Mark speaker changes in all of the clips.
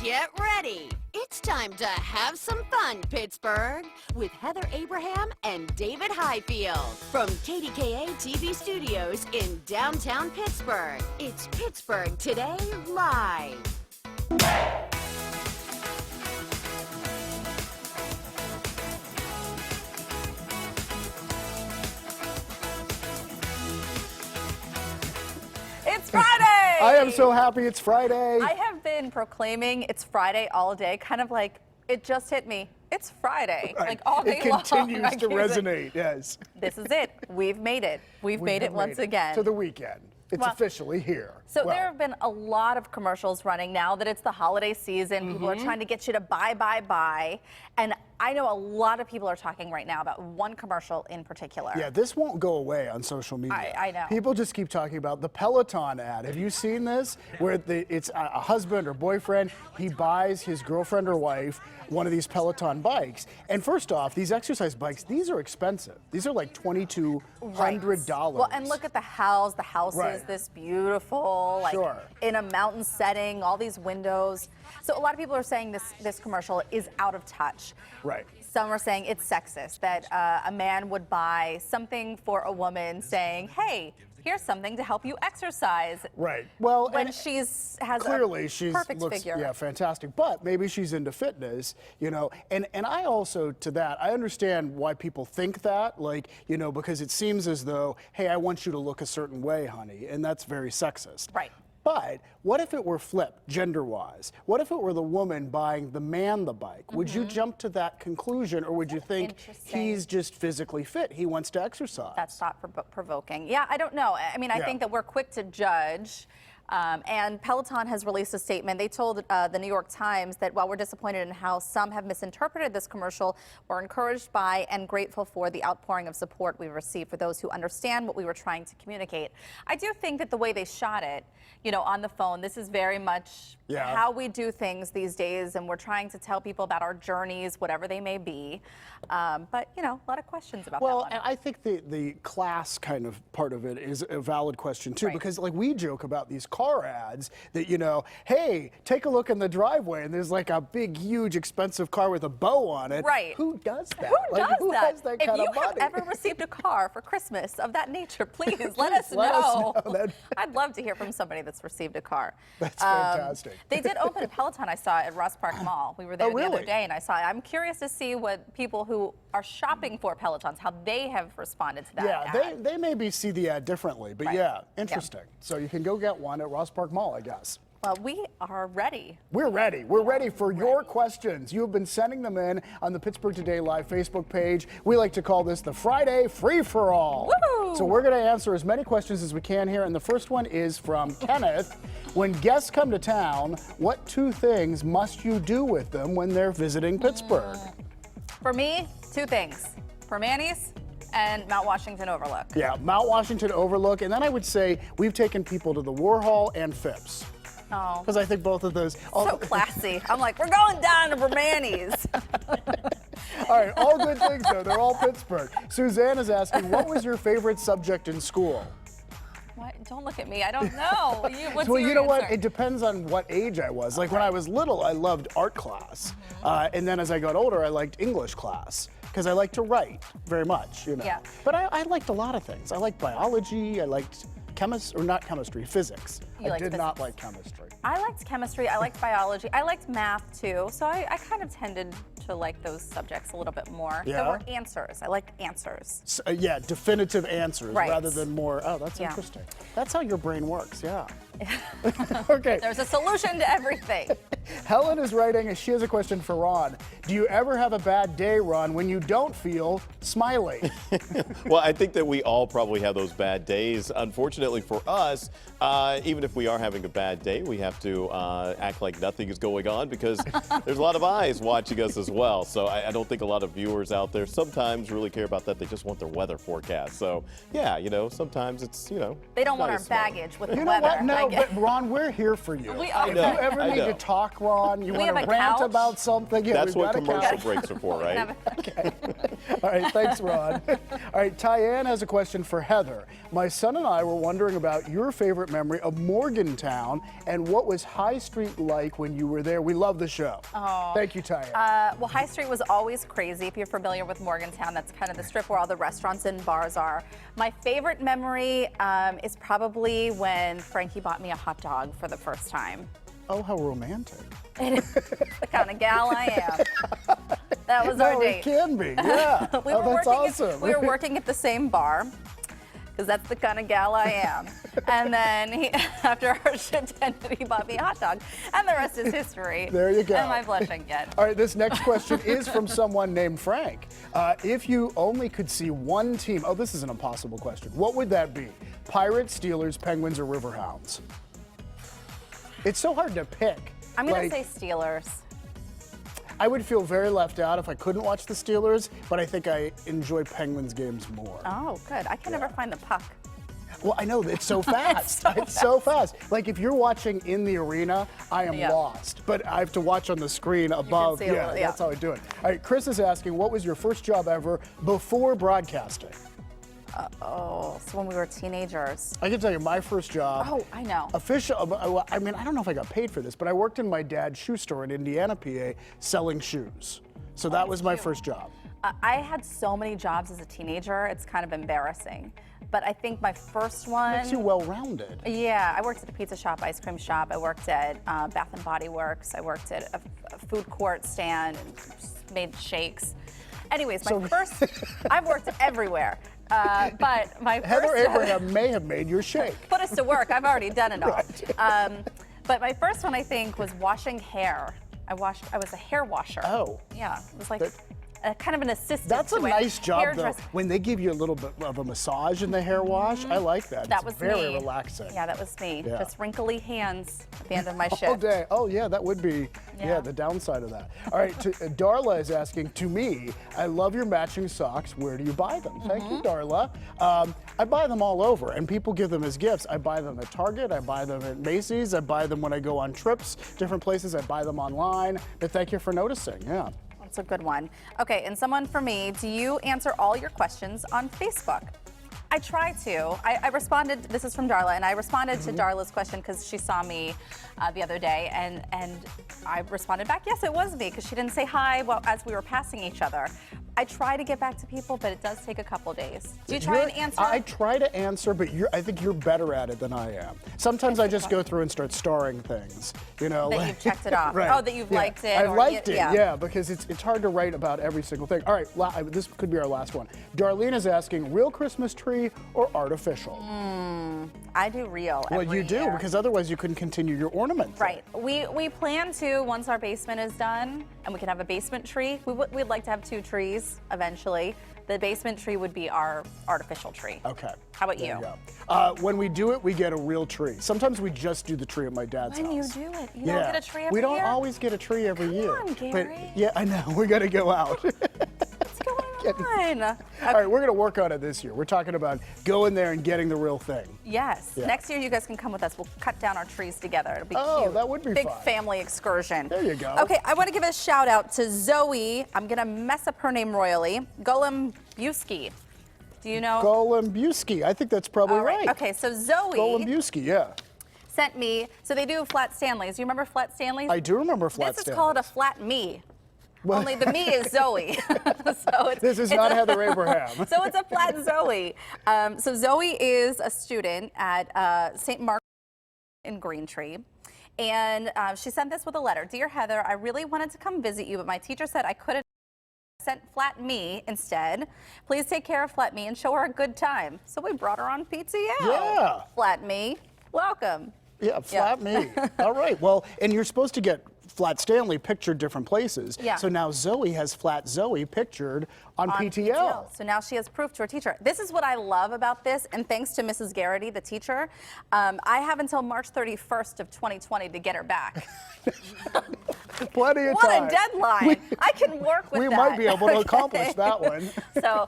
Speaker 1: Get ready. It's time to have some fun, Pittsburgh, with Heather Abraham and David Highfield from KDKA TV studios in downtown Pittsburgh. It's Pittsburgh Today Live.
Speaker 2: It's Friday!
Speaker 3: I am so happy it's Friday.
Speaker 2: I have been proclaiming it's Friday all day, kind of like it just hit me. It's Friday,
Speaker 3: Right.
Speaker 2: like all day long.
Speaker 3: It continues to resonate, yes.
Speaker 2: This is it. We've made it. We've made it once again.
Speaker 3: To the weekend. It's officially here.
Speaker 2: So there have been a lot of commercials running now that it's the holiday season. People are trying to get you to buy. And I know a lot of people are talking right now about one commercial in particular.
Speaker 3: Yeah, this won't go away on social media.
Speaker 2: I know.
Speaker 3: People just keep talking about the Peloton ad. Have you seen this? Where it's a husband or boyfriend, he buys his girlfriend or wife one of these Peloton bikes. And first off, these exercise bikes, these are expensive. These are like $2,200.
Speaker 2: Well, and look at the house. The house is this beautiful, like in a mountain setting, all these windows. So a lot of people are saying this commercial is out of touch.
Speaker 3: Right.
Speaker 2: Some are saying it's sexist, that a man would buy something for a woman saying, hey, here's something to help you exercise.
Speaker 3: Right. Well,
Speaker 2: when has
Speaker 3: clearly
Speaker 2: a
Speaker 3: she's
Speaker 2: perfect
Speaker 3: looks,
Speaker 2: figure.
Speaker 3: Yeah, fantastic. But maybe she's into fitness, you know. And I also, to that, I understand why people think that, like, you know, because it seems as though, hey, I want you to look a certain way, honey, and that's very sexist.
Speaker 2: Right.
Speaker 3: But what if it were flipped, gender-wise? What if it were the woman buying the man the bike? Would you jump to that conclusion, or would you think he's just physically fit? He wants to exercise.
Speaker 2: That's thought-provoking. Yeah, I don't know. I mean, I think that we're quick to judge. And Peloton has released a statement. They told the New York Times that while we're disappointed in how some have misinterpreted this commercial, we're encouraged by and grateful for the outpouring of support we've received for those who understand what we were trying to communicate. I do think that the way they shot it, you know, on the phone, this is very much how we do things these days, and we're trying to tell people about our journeys, whatever they may be. But, you know, a lot of questions about that one.
Speaker 3: Well, and I think the class kind of part of it is a valid question, too, because, like, we joke about these car ads that, you know, hey, take a look in the driveway, and there's, like, a big, huge, expensive car with a bow on it.
Speaker 2: Right.
Speaker 3: Who does that?
Speaker 2: Who
Speaker 3: has that kind of money?
Speaker 2: If you have ever received a car for Christmas of that nature, please let us know. I'd love to hear from somebody that's received a car.
Speaker 3: That's fantastic.
Speaker 2: They did open a Peloton I saw at Ross Park Mall. We were there the other day, and I saw it. I'm curious to see what people who are shopping for Pelotons, how they have responded to that ad.
Speaker 3: They maybe see the ad differently, but interesting. So you can go get one at Ross Park Mall, I guess.
Speaker 2: Well, we are ready.
Speaker 3: We're ready. We're ready for your questions. You have been sending them in on the Pittsburgh Today Live Facebook page. We like to call this the Friday Free-for-All.
Speaker 2: Woo!
Speaker 3: So we're going to answer as many questions as we can here. And the first one is from Kenneth. When guests come to town, what two things must you do with them when they're visiting Pittsburgh?
Speaker 2: For me, two things. Permanis and Mount Washington Overlook.
Speaker 3: Yeah, Mount Washington Overlook. And then I would say we've taken people to the Warhol and Phipps.
Speaker 2: Oh.
Speaker 3: Because I think both of those.
Speaker 2: So classy. I'm like, we're going down to Vermanni's.
Speaker 3: All right, all good things though. They're all Pittsburgh. Suzanne is asking, what was your favorite subject in school?
Speaker 2: What? Don't look at me. I don't know. What's
Speaker 3: Well,
Speaker 2: your
Speaker 3: you know
Speaker 2: answer?
Speaker 3: what? It depends on what age I was. Like when I was little, I loved art class. And then as I got older, I liked English class. Because I like to write very much, you know.
Speaker 2: Yeah.
Speaker 3: But I liked a lot of things. I liked biology. I liked physics. I did not like chemistry.
Speaker 2: I liked chemistry. I liked biology. I liked math too. So I kind of tended to like those subjects a little bit more.
Speaker 3: Yeah.
Speaker 2: There were answers. I liked answers.
Speaker 3: So, yeah, definitive answers rather than more, oh, that's interesting. That's how your brain works, yeah. Okay.
Speaker 2: There's a solution to everything.
Speaker 3: Helen is writing, she has a question for Ron. Do you ever have a bad day, Ron, when you don't feel smiley?
Speaker 4: Well, I think that we all probably have those bad days. Unfortunately for us, even if we are having a bad day, we have to act like nothing is going on because there's a lot of eyes watching us as well. So I don't think a lot of viewers out there sometimes really care about that. They just want their weather forecast. So yeah, you know, sometimes it's, you know.
Speaker 2: They don't want our baggage with the
Speaker 3: You
Speaker 2: weather.
Speaker 3: know what? No, but Ron, we're here for you.
Speaker 2: We are.
Speaker 3: If you ever need to talk, Ron, on, you want
Speaker 2: have
Speaker 3: to
Speaker 2: a
Speaker 3: rant
Speaker 2: couch?
Speaker 3: about something. Yeah,
Speaker 4: That's
Speaker 3: we've
Speaker 4: what
Speaker 3: got a
Speaker 4: commercial
Speaker 3: couch.
Speaker 4: breaks are for, right?
Speaker 3: All right, thanks, Ron. All right, Tyann has a question for Heather. My son and I were wondering about your favorite memory of Morgantown and what was High Street like when you were there. We love the show.
Speaker 2: Oh.
Speaker 3: Thank you, Tyann.
Speaker 2: Well, High Street was always crazy. If you're familiar with Morgantown, that's kind of the strip where all the restaurants and bars are. My favorite memory is probably when Frankie bought me a hot dog for the first time.
Speaker 3: Oh, how romantic.
Speaker 2: The kind of gal I am. That was our date.
Speaker 3: It can be, yeah. That's awesome.
Speaker 2: We were working at the same bar, because that's the kind of gal I am. And then after our shift ended, he bought me a hot dog. And the rest is history.
Speaker 3: There you go.
Speaker 2: Am I blushing yet?
Speaker 3: All right, this next question is from someone named Frank. If you only could see one team, oh, this is an impossible question. What would that be? Pirates, Steelers, Penguins, or Riverhounds? It's so hard to pick.
Speaker 2: I'm going to say Steelers.
Speaker 3: I would feel very left out if I couldn't watch the Steelers, but I think I enjoy Penguins games more.
Speaker 2: Oh, good. I can never find the puck.
Speaker 3: Well, I know, it's so fast.
Speaker 2: It's
Speaker 3: so fast. Like, if you're watching in the arena, I am lost. But I have to watch on the screen above. Yeah, that's how I do it. All right, Chris is asking, what was your first job ever before broadcasting?
Speaker 2: So when we were teenagers.
Speaker 3: I can tell you my first job.
Speaker 2: Oh, I know.
Speaker 3: Official, I mean, I don't know if I got paid for this, but I worked in my dad's shoe store in Indiana, PA, selling shoes. So that was my first job.
Speaker 2: I had so many jobs as a teenager, it's kind of embarrassing. But I think my first one...
Speaker 3: Makes you well-rounded.
Speaker 2: Yeah, I worked at a pizza shop, ice cream shop. I worked at Bath and Body Works. I worked at a food court stand and made shakes. Anyways, I've worked everywhere. But my
Speaker 3: Heather Abraham may have made your shake.
Speaker 2: Put us to work. I've already done it all. But my first one, I think, was washing hair. I was a hair washer.
Speaker 3: Oh.
Speaker 2: Yeah, it was like kind of an assistant.
Speaker 3: That's a nice job, though.
Speaker 2: Hairdresser.
Speaker 3: When they give you a little bit of a massage in the hair wash, I like that.
Speaker 2: That
Speaker 3: it's
Speaker 2: was
Speaker 3: very
Speaker 2: me.
Speaker 3: relaxing.
Speaker 2: Yeah, that was me.
Speaker 3: Yeah.
Speaker 2: Just wrinkly hands at the end of my shift.
Speaker 3: All day. Oh, yeah, that would be
Speaker 2: Yeah.
Speaker 3: the downside of that. All right, Darla is asking, to me, I love your matching socks. Where do you buy them? Thank you, Darla. I buy them all over, and people give them as gifts. I buy them at Target. I buy them at Macy's. I buy them when I go on trips, different places. I buy them online. But thank you for noticing. Yeah.
Speaker 2: That's a good one. Okay, and someone for me, do you answer all your questions on Facebook? I try to. I responded, this is from Darla, and I responded to Darla's question because she saw me the other day, and I responded back, yes, it was me, because she didn't say hi as we were passing each other. I try to get back to people, but it does take a couple days. Do you try and answer?
Speaker 3: I try to answer, but I think you're better at it than I am. Sometimes I just go through and start starring things, you know.
Speaker 2: That you've checked it off.
Speaker 3: Right.
Speaker 2: Oh, that you've liked it.
Speaker 3: I liked it, yeah, because it's hard to write about every single thing. All right, this could be our last one. Darlene is asking, real Christmas tree or artificial?
Speaker 2: I do real
Speaker 3: Well,
Speaker 2: every
Speaker 3: you do,
Speaker 2: year.
Speaker 3: because otherwise you couldn't continue your ornament thing.
Speaker 2: Right. We plan to, once our basement is done, and we can have a basement tree. We'd like to have 2 trees eventually. The basement tree would be our artificial tree.
Speaker 3: Okay.
Speaker 2: How about
Speaker 3: There
Speaker 2: you?
Speaker 3: go. When we do it, we get a real tree. Sometimes we just do the tree at my dad's house.
Speaker 2: When you do it, you don't get a tree every
Speaker 3: We don't
Speaker 2: year?
Speaker 3: always get a tree every year.
Speaker 2: on,
Speaker 3: But
Speaker 2: Gary.
Speaker 3: yeah, I know. We got to go out.
Speaker 2: What's going on?
Speaker 3: All right, we're going to work on it this year. We're talking about going there and getting the real thing.
Speaker 2: Yes.
Speaker 3: Yeah.
Speaker 2: Next year, you guys can come with us. We'll cut down our trees together. It'll be
Speaker 3: Oh,
Speaker 2: cute.
Speaker 3: that would be
Speaker 2: Big
Speaker 3: fun.
Speaker 2: family excursion.
Speaker 3: There you go.
Speaker 2: Okay, I want to give a shout out to Zoe. I'm going to mess up her name royally. Golombuski. Do you know?
Speaker 3: Golombuski. I think that's probably
Speaker 2: All
Speaker 3: right.
Speaker 2: Okay, so Zoe
Speaker 3: Golombuski, yeah.
Speaker 2: sent me, so they do flat Stanleys. You remember flat Stanleys?
Speaker 3: I do remember flat
Speaker 2: This is
Speaker 3: Stanleys.
Speaker 2: called a flat me.
Speaker 3: Well-
Speaker 2: Only the me is Zoe.
Speaker 3: This is not Heather Abraham.
Speaker 2: So it's a flat Zoe. So Zoe is a student at St. Mark in Greentree. And she sent this with a letter. Dear Heather, I really wanted to come visit you, but my teacher said I couldn't. Sent Flat Me instead. Please take care of Flat Me and show her a good time. So we brought her on PTL.
Speaker 3: Yeah.
Speaker 2: Flat Me, welcome.
Speaker 3: Yeah, flat me. All right. Well, and you're supposed to get Flat Stanley pictured different places.
Speaker 2: Yeah.
Speaker 3: So now Zoe has Flat Zoe pictured on PTL.
Speaker 2: So now she has proof to her teacher. This is what I love about this, and thanks to Mrs. Garrity, the teacher, I have until March 31st of 2020 to get her back.
Speaker 3: Plenty of
Speaker 2: What
Speaker 3: time.
Speaker 2: a deadline. I can work with
Speaker 3: We
Speaker 2: that.
Speaker 3: might be able to accomplish
Speaker 2: Okay.
Speaker 3: that one.
Speaker 2: So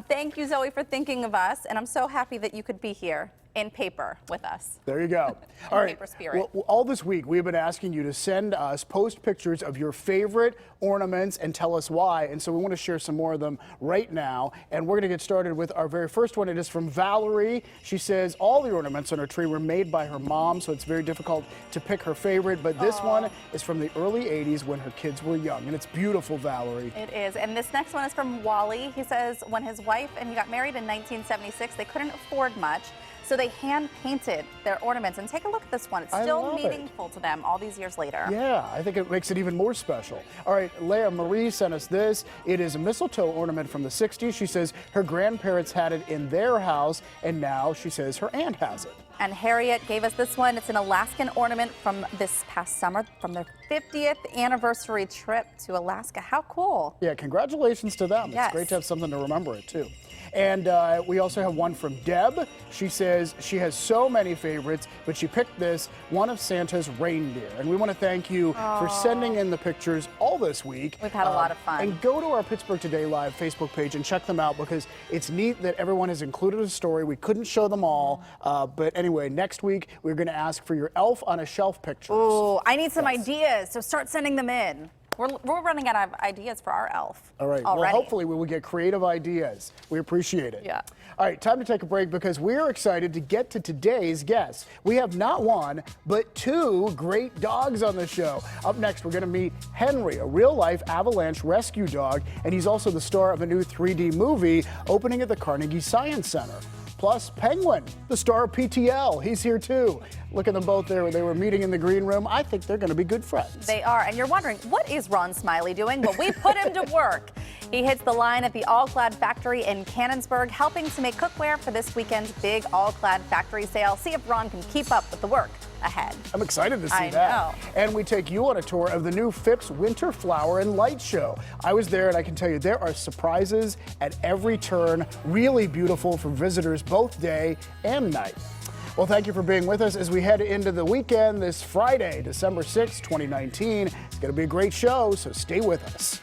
Speaker 2: thank you, Zoe, for thinking of us, and I'm so happy that you could be here. in paper with us.
Speaker 3: There you go. All right.
Speaker 2: Paper spirit.
Speaker 3: Well, all this week, we've been asking you to send us, post pictures of your favorite ornaments and tell us why. And so we want to share some more of them right now. And we're going to get started with our very first one. It is from Valerie. She says all the ornaments on her tree were made by her mom, so it's very difficult to pick her favorite. But this one is from the early 80s when her kids were young. And it's beautiful, Valerie.
Speaker 2: It is. And this next one is from Wally. He says when his wife and he got married in 1976, they couldn't afford much. So they hand painted their ornaments, and take a look at this one. It's still meaningful to them all these years later.
Speaker 3: Yeah, I think it makes it even more special. All right, Leah Marie sent us this. It is a mistletoe ornament from the 60s. She says her grandparents had it in their house, and now she says her aunt has it.
Speaker 2: And Harriet gave us this one. It's an Alaskan ornament from this past summer from their 50th anniversary trip to Alaska. How cool.
Speaker 3: Yeah, congratulations to them.
Speaker 2: Yes.
Speaker 3: It's great to have something to remember it, too. And we also have one from Deb. She says she has so many favorites, but she picked this, one of Santa's reindeer. And we want to thank you for sending in the pictures all this week.
Speaker 2: We've had a lot of fun.
Speaker 3: And go to our Pittsburgh Today Live Facebook page and check them out, because it's neat that everyone has included a story. We couldn't show them all. But anyway, next week, we're going to ask for your elf on a shelf pictures.
Speaker 2: Oh, I need some ideas, so start sending them in. We're running out of ideas for our elf.
Speaker 3: All right.
Speaker 2: Already.
Speaker 3: Well, hopefully we will get creative ideas. We appreciate it.
Speaker 2: Yeah.
Speaker 3: All right, time to take a break because we're excited to get to today's guests. We have not one, but two great dogs on the show. Up next, we're going to meet Henry, a real-life avalanche rescue dog, and he's also the star of a new 3D movie opening at the Carnegie Science Center. Plus, Penguin, the star of PTL. He's here too. Look at them both there. They were meeting in the green room. I think they're going to be good friends.
Speaker 2: They are. And you're wondering, what is Ron Smiley doing? Well, we put him to work. He hits the line at the All-Clad Factory in Canonsburg, helping to make cookware for this weekend's big All-Clad Factory sale. See if Ron can keep up with the work ahead.
Speaker 3: I'm excited to see
Speaker 2: I
Speaker 3: that.
Speaker 2: know.
Speaker 3: And we take you on a tour of the new Phipps Winter Flower and Light Show. I was there, and I can tell you there are surprises at every turn. Really beautiful for visitors both day and night. Well, thank you for being with us as we head into the weekend this Friday, December 6, 2019. It's going to be a great show, so stay with us.